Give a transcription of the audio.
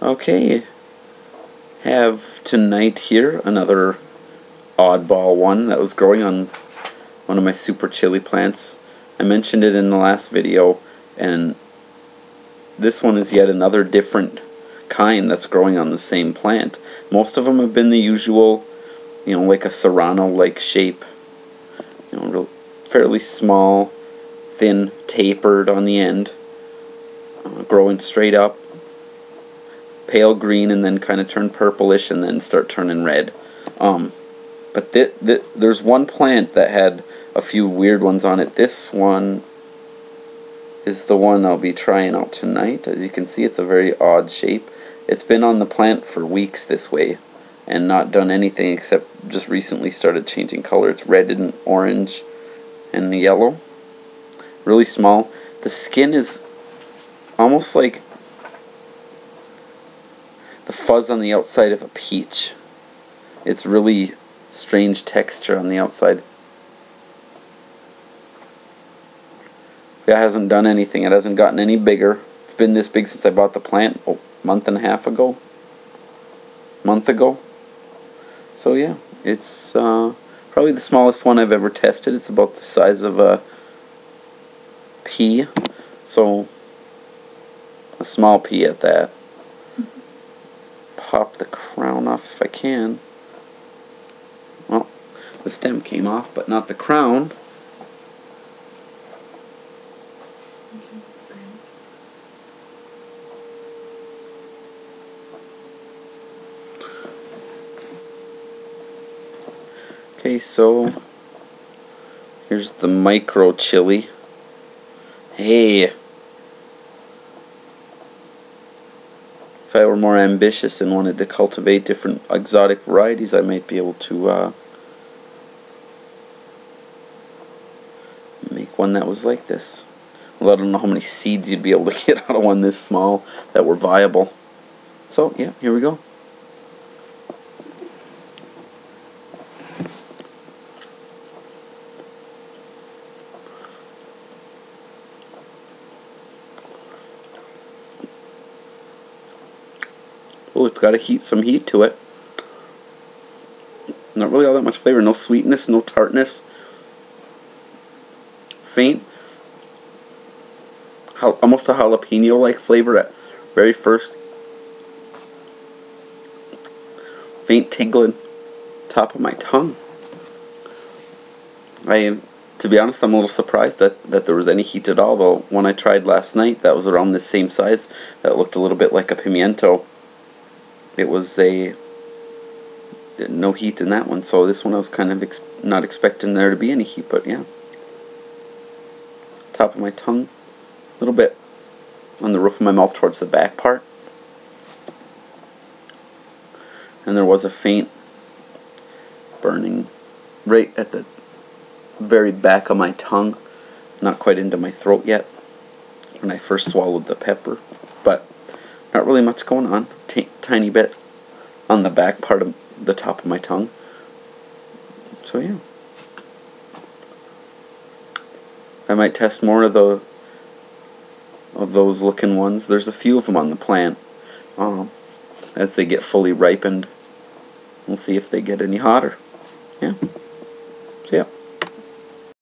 Okay, have tonight here another oddball one that was growing on one of my super chili plants. I mentioned it in the last video, and this one is yet another different kind that's growing on the same plant. Most of them have been the usual, like a serrano-like shape, fairly small, thin, tapered on the end, growing straight up, pale green, and then kind of turn purplish and then start turning red. But there's one plant that had a few weird ones on it. This one is the one I'll be trying out tonight. As you can see, it's a very odd shape. It's been on the plant for weeks this way and not done anything except just recently started changing color. It's red and orange and yellow. Really small. The skin is almost like the fuzz on the outside of a peach. It's really strange texture on the outside. It hasn't done anything. It hasn't gotten any bigger. It's been this big since I bought the plant a month and a half ago. So yeah, it's probably the smallest one I've ever tested. It's about the size of a pea. So a small pea at that. Pop the crown off if I can. Well, the stem came off, but not the crown. Okay, so here's the micro chili. Hey, if I were more ambitious and wanted to cultivate different exotic varieties, I might be able to make one that was like this. Well, I don't know how many seeds you'd be able to get out of one this small that were viable. So, yeah, here we go. Oh, it's got some heat to it. Not really all that much flavor. No sweetness, no tartness. Faint, almost a jalapeno-like flavor at very first. Faint tingling top of my tongue. To be honest, I'm a little surprised that there was any heat at all. Though one I tried last night that was around the same size, that looked a little bit like a pimiento. It was no heat in that one, so this one I was kind of not expecting there to be any heat, but yeah. Top of my tongue, a little bit on the roof of my mouth towards the back part. And there was a faint burning right at the very back of my tongue, not quite into my throat yet, when I first swallowed the pepper, but not really much going on. Tiny bit on the back part of the top of my tongue. So yeah, I might test more of those looking ones. There's a few of them on the plant. As they get fully ripened, we'll see if they get any hotter. Yeah.